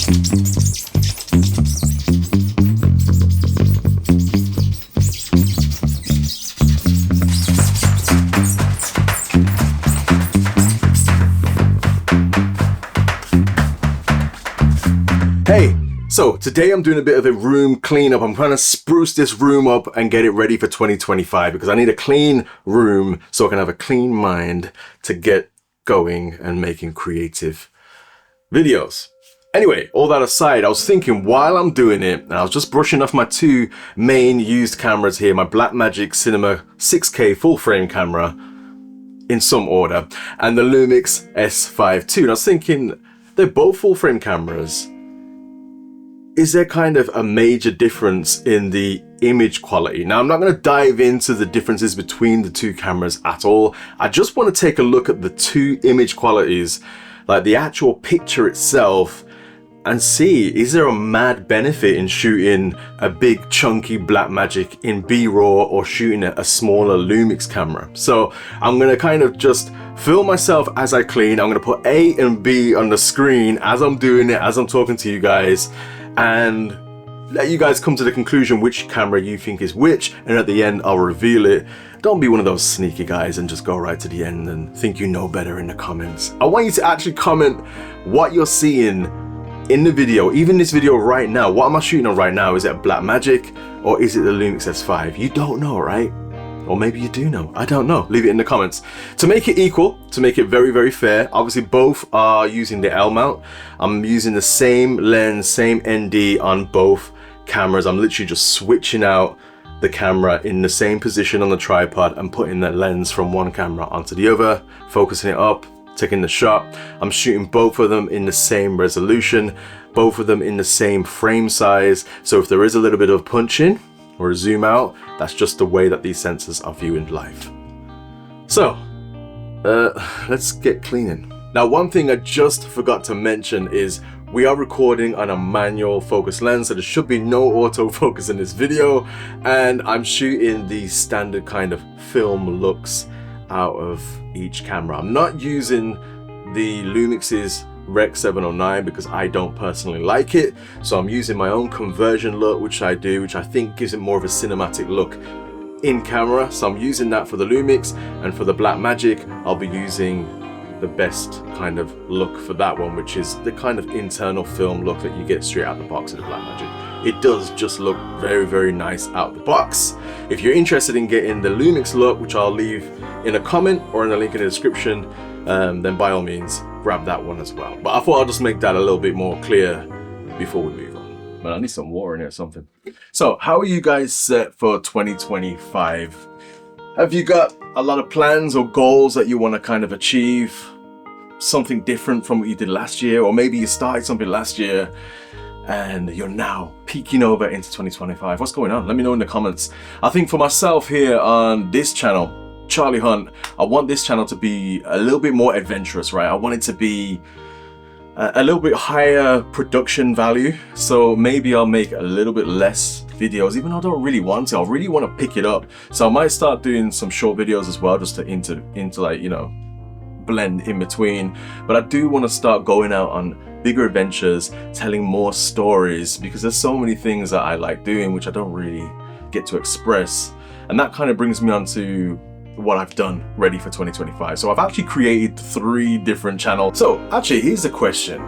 Hey, so today I'm doing a bit of a room cleanup. I'm trying to spruce this room up and get it ready for 2025 because I need a clean room so I can have a clean mind to get going and making creative videos. Anyway, all that aside, I was thinking while I'm doing it, and I was just brushing off my two main used cameras here, my Blackmagic Cinema 6K full frame camera in some order, and the Lumix S5ii. And I was thinking, they're both full frame cameras. Is there kind of a major difference in the image quality? Now, I'm not going to dive into the differences between the two cameras at all. I just want to take a look at the two image qualities, like the actual picture itself, and see, is there a mad benefit in shooting a big chunky Blackmagic in B-RAW or shooting a smaller Lumix camera? So I'm going to kind of just film myself as I clean. I'm going to put A and B on the screen as I'm doing it, as I'm talking to you guys, and let you guys come to the conclusion which camera you think is which, and at the end I'll reveal it. Don't be one of those sneaky guys and just go right to the end and think you know better in the comments. I want you to actually comment what you're seeing in the video, even this video right now. What am I shooting on right now? Is it a Blackmagic or is it the Lumix S5? You don't know, right? Or maybe you do know, I don't know. Leave it in the comments. To make it equal, to make it very, very fair, obviously both are using the L mount. I'm using the same lens, same ND on both cameras. I'm literally just switching out the camera in the same position on the tripod and putting the lens from one camera onto the other, focusing it up, taking the shot. I'm shooting both of them in the same resolution, both of them in the same frame size. So if there is a little bit of punching or a zoom out, that's just the way that these sensors are viewing life. So let's get cleaning. Now, one thing I just forgot to mention is we are recording on a manual focus lens, so there should be no autofocus in this video, and I'm shooting the standard kind of film looks out of each camera. I'm not using the Lumix's Rec 709 because I don't personally like it, so I'm using my own conversion look, which I think gives it more of a cinematic look in camera. So I'm using that for the Lumix, and for the Blackmagic I'll be using the best kind of look for that one, which is the kind of internal film look that you get straight out the box of the Blackmagic. It does just look very, very nice out the box. If you're interested in getting the Lumix look, which I'll leave in a comment or in a link in the description, then by all means grab that one as well. But I thought I'll just make that a little bit more clear before we move on. But I need some water in here or something. So how are you guys set for 2025? Have you got a lot of plans or goals that you want to kind of achieve? Something different from what you did last year, or maybe you started something last year and you're now peeking over into 2025. What's going on? Let me know in the comments. I think for myself here on this channel, Charlie Hunt, I want this channel to be a little bit more adventurous, right? I want it to be a little bit higher production value. So maybe I'll make a little bit less videos, even though I don't really want to. I really want to pick it up. So I might start doing some short videos as well, just to into like, you know, blend in between. But I do want to start going out on bigger adventures, telling more stories, because there's so many things that I like doing which I don't really get to express. And that kind of brings me on to what I've done ready for 2025. So I've actually created 3 different channels. So actually, here's a question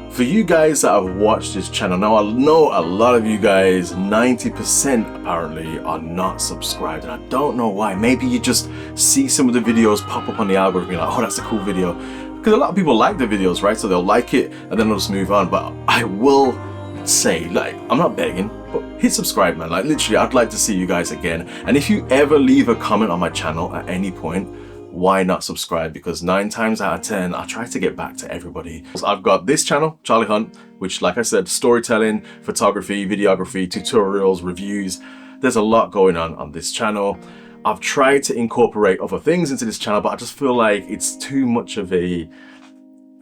for you guys that have watched this channel. Now, I know a lot of you guys, 90% apparently, are not subscribed, and I don't know why. Maybe you just see some of the videos pop up on the algorithm, you're like, oh, that's a cool video, because a lot of people like the videos, right? So they'll like it and then they'll just move on. But I will say, like, I'm not begging, but hit subscribe, man. Like, literally, I'd like to see you guys again. And if you ever leave a comment on my channel at any point, why not subscribe? Because 9 times out of 10, I try to get back to everybody. So I've got this channel, Charlie Hunt, which, like I said, storytelling, photography, videography, tutorials, reviews. There's a lot going on this channel. I've tried to incorporate other things into this channel, but I just feel like it's too much of a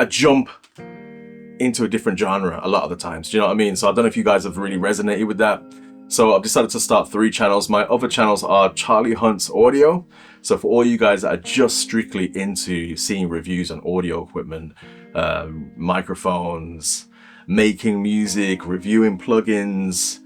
jump into a different genre a lot of the times. Do you know what I mean? So I don't know if you guys have really resonated with that. So I've decided to start 3 channels. My other channels are Charlie Hunt's Audio. So for all you guys that are just strictly into seeing reviews on audio equipment, microphones, making music, reviewing plugins,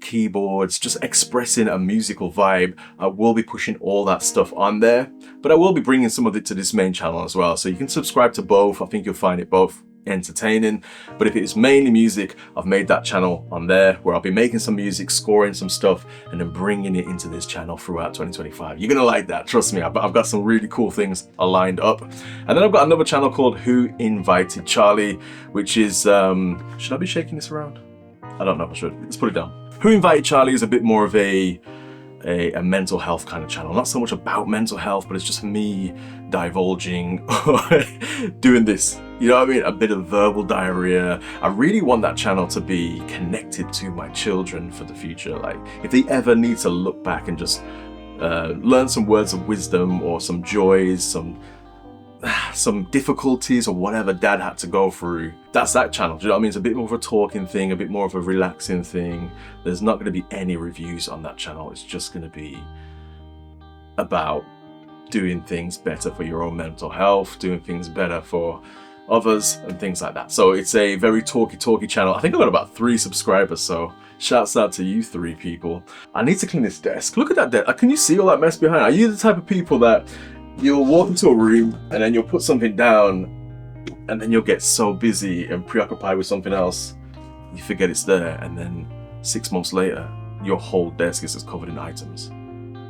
keyboards, just expressing a musical vibe. I will be pushing all that stuff on there, but I will be bringing some of it to this main channel as well. So you can subscribe to both. I think you'll find it both entertaining. But if it is mainly music, I've made that channel on there where I'll be making some music, scoring some stuff, and then bringing it into this channel throughout 2025. You're gonna like that, trust me. I've got some really cool things lined up. And then I've got another channel called Who Invited Charlie, which is, should I be shaking this around? I don't know if I should. Let's put it down. Who Invited Charlie is a bit more of a mental health kind of channel. Not so much about mental health, but it's just me divulging, doing this. You know what I mean? A bit of verbal diarrhea. I really want that channel to be connected to my children for the future. Like, if they ever need to look back and just learn some words of wisdom or some joys, some difficulties or whatever dad had to go through, that's that channel. Do you know what I mean? It's a bit more of a talking thing, a bit more of a relaxing thing. There's not going to be any reviews on that channel. It's just going to be about doing things better for your own mental health, doing things better for others and things like that. So it's a very talky channel. I think I've got about 3 subscribers, so shouts out to you 3 people. I need to clean this desk. Look at that desk. Can you see all that mess behind? Are you the type of people that you'll walk into a room and then you'll put something down and then you'll get so busy and preoccupied with something else, you forget it's there, and then 6 months later, your whole desk is just covered in items?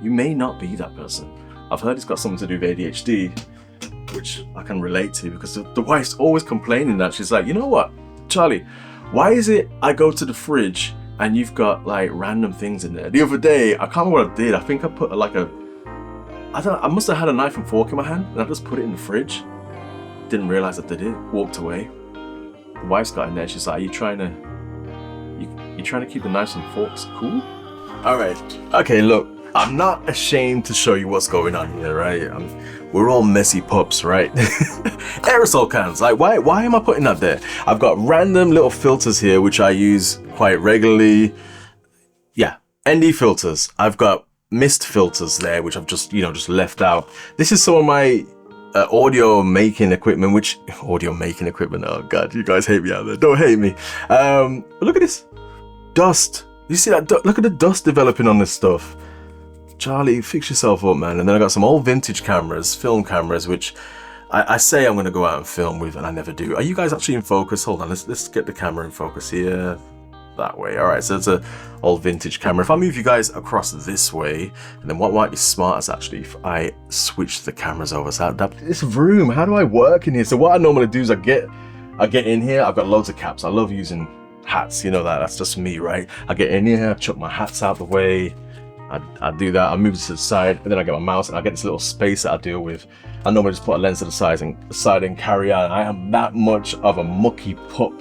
You may not be that person. I've heard it's got something to do with ADHD, which I can relate to, because the wife's always complaining that she's like, you know what, Charlie, why is it I go to the fridge and you've got like random things in there? The other day, I can't remember what I did. I think I put I must have had a knife and fork in my hand and I just put it in the fridge. Didn't realize I did it, walked away. The wife's got in there, she's like, are you trying to keep the knives and forks cool? All right, okay, look, I'm not ashamed to show you what's going on here, right? We're all messy pups, right? Aerosol cans, like why am I putting that there? I've got random little filters here, which I use quite regularly. Yeah, ND filters. I've got mist filters there, which I've just left out. This is some of my audio making equipment, oh god, you guys hate me out there, don't hate me. But look at this dust. You see that? Look at the dust developing on this stuff. Charlie, fix yourself up, man. And then I got some old vintage cameras, film cameras, which I say I'm gonna go out and film with, and I never do. Are you guys actually in focus? Hold on, let's get the camera in focus here. That way. All right, so it's a old vintage camera. If I move you guys across this way, and then what might be smart is actually if I switch the cameras over. So this room, how do I work in here? So what I normally do is I get in here. I've got loads of caps. I love using hats. You know that's just me, right? I get in here, I chuck my hats out the way. I do that. I move it to the side, and then I get my mouse, and I get this little space that I deal with. I normally just put a lens to the side and carry on. I am that much of a mucky pup.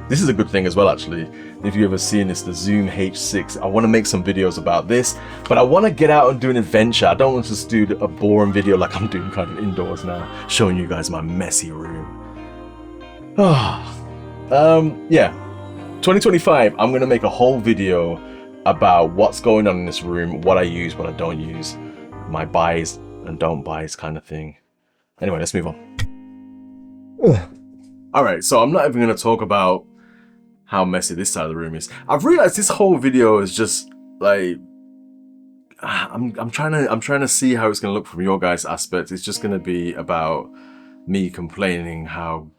This is a good thing as well, actually. If you've ever seen this, the Zoom H6, I want to make some videos about this, but I want to get out and do an adventure. I don't want to just do a boring video like I'm doing kind of indoors now, showing you guys my messy room. Yeah, 2025, I'm going to make a whole video about what's going on in this room, what I use, what I don't use, my buys and don't buys kind of thing. Anyway, let's move on. All right, so I'm not even going to talk about how messy this side of the room is. I've realized this whole video is just like, I'm trying to see how it's going to look from your guys' aspect. It's just going to be about me complaining how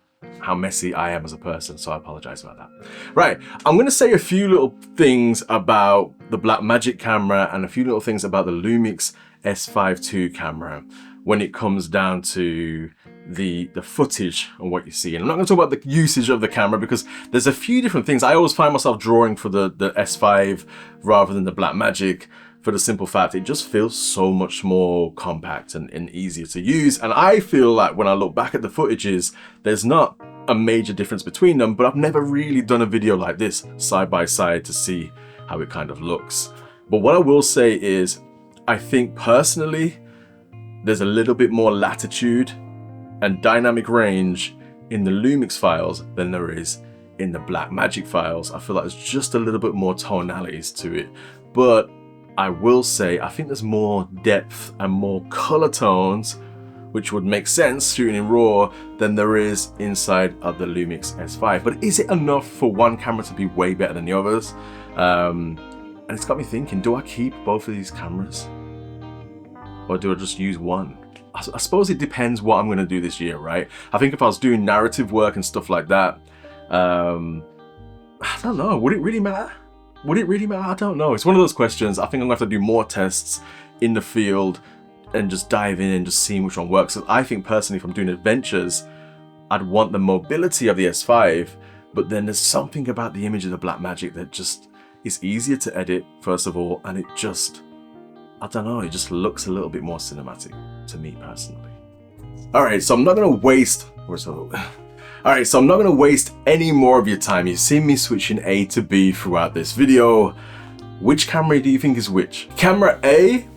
messy I am as a person, so I apologize about that. Right, I'm going to say a few little things about the Blackmagic camera and a few little things about the Lumix S5ii camera when it comes down to the footage and what you see. And I'm not going to talk about the usage of the camera because there's a few different things. I always find myself drawing for the S5 rather than the Blackmagic, for the simple fact it just feels so much more compact and easier to use. And I feel like when I look back at the footages, there's not a major difference between them, but I've never really done a video like this side by side to see how it kind of looks. But what I will say is, I think personally, there's a little bit more latitude and dynamic range in the Lumix files than there is in the Blackmagic files. I feel like there's just a little bit more tonalities to it, but I will say I think there's more depth and more color tones which would make sense shooting in RAW, than there is inside of the Lumix S5. But is it enough for one camera to be way better than the others? And it's got me thinking, do I keep both of these cameras? Or do I just use one? I suppose it depends what I'm going to do this year, right? I think if I was doing narrative work and stuff like that, I don't know, would it really matter? Would it really matter? I don't know. It's one of those questions. I think I'm going to have to do more tests in the field and just dive in and just seeing which one works. So I think personally, if I'm doing adventures, I'd want the mobility of the S5, but then there's something about the image of the Blackmagic that just is easier to edit, first of all, and it just, I don't know, it just looks a little bit more cinematic to me personally. Alright, so I'm not gonna waste, Alright, so I'm not gonna waste any more of your time. You've seen me switching A to B throughout this video. Which camera do you think is which? Camera A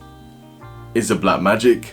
is the Blackmagic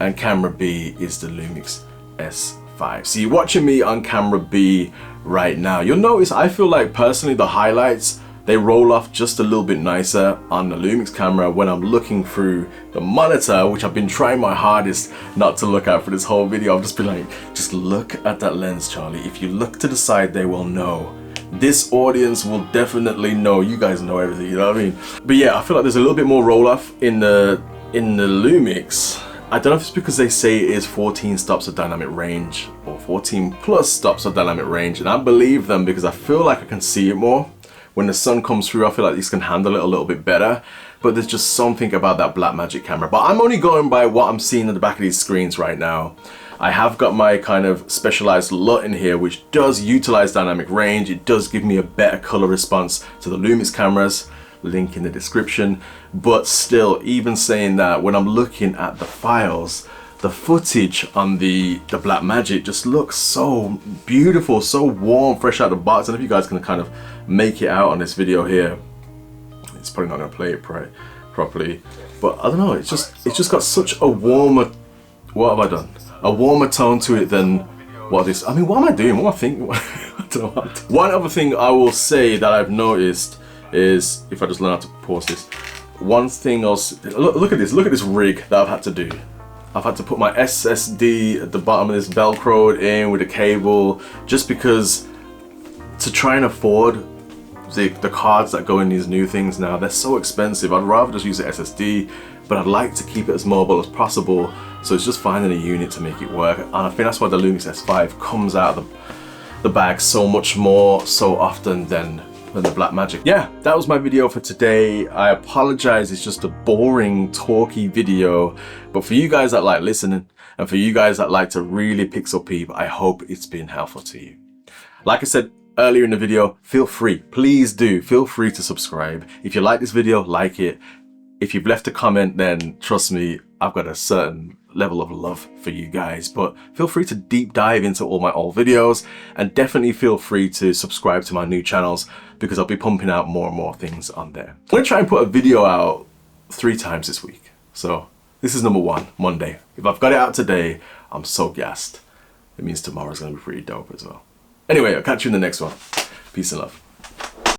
and camera B is the Lumix S5. So you're watching me on camera B right now. You'll notice I feel like personally the highlights, they roll off just a little bit nicer on the Lumix camera when I'm looking through the monitor, which I've been trying my hardest not to look at for this whole video. I've just been like, just look at that lens, Charlie. If you look to the side, they will know. This audience will definitely know. You guys know everything, you know what I mean? But yeah, I feel like there's a little bit more roll off in the Lumix. I don't know if it's because they say it is 14 stops of dynamic range or 14 plus stops of dynamic range, and I believe them because I feel like I can see it more. When the sun comes through, I feel like these can handle it a little bit better, but there's just something about that Blackmagic camera. But I'm only going by what I'm seeing at the back of these screens right now. I have got my kind of specialized LUT in here, which does utilize dynamic range. It does give me a better color response to the Lumix cameras, link in the description. But still, even saying that, when I'm looking at the files, the footage on the Blackmagic just looks so beautiful, so warm, fresh out of the box. And if you guys can kind of make it out on this video here, it's probably not gonna play it properly, but I don't know, it's just got such a warmer, what have I done? A warmer tone to it than what this, I mean, what am I doing? What am I thinking? I don't know what I'm doing. One other thing I will say that I've noticed is, if I just learn how to pause this, one thing else, look at this rig that I've had to do. I've had to put my SSD at the bottom of this Velcroed in with a cable, just because to try and afford the cards that go in these new things now, they're so expensive. I'd rather just use the SSD, but I'd like to keep it as mobile as possible. So it's just finding a unit to make it work. And I think that's why the Lumix S5 comes out of the bag so much more, so often than the Blackmagic. Yeah, that was my video for today. I apologize, it's just a boring, talky video. But for you guys that like listening, and for you guys that like to really pixel peep, I hope it's been helpful to you. Like I said earlier in the video, feel free, please do, feel free to subscribe. If you like this video, like it. If you've left a comment, then trust me, I've got a certain level of love for you guys. But feel free to deep dive into all my old videos, and definitely feel free to subscribe to my new channels, because I'll be pumping out more and more things on there. I'm gonna try and put a video out 3 times this week. So this is number 1, Monday. If I've got it out today, I'm so gassed. It means tomorrow's gonna be pretty dope as well. Anyway, I'll catch you in the next one. Peace and love.